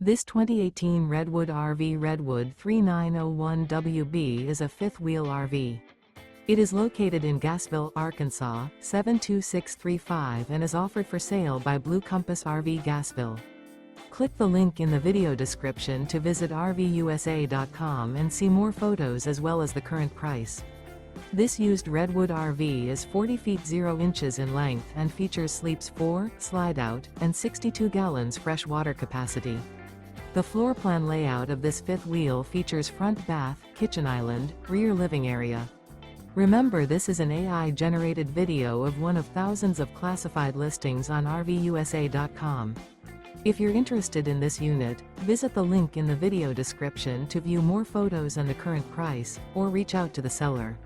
This 2018 Redwood RV Redwood 3901WB is a fifth-wheel RV. It is located in Gassville, Arkansas, 72635 and is offered for sale by Blue Compass RV Gassville. Click the link in the video description to visit RVUSA.com and see more photos as well as the current price. This used Redwood RV is 40 feet 0 inches in length and features sleeps 4, Slideout, and 62 gallons fresh water capacity. The floor plan layout of this fifth wheel features front bath, kitchen island, rear living area. Remember, this is an AI-generated video of one of thousands of classified listings on RVUSA.com. If you're interested in this unit, visit the link in the video description to view more photos and the current price, or reach out to the seller.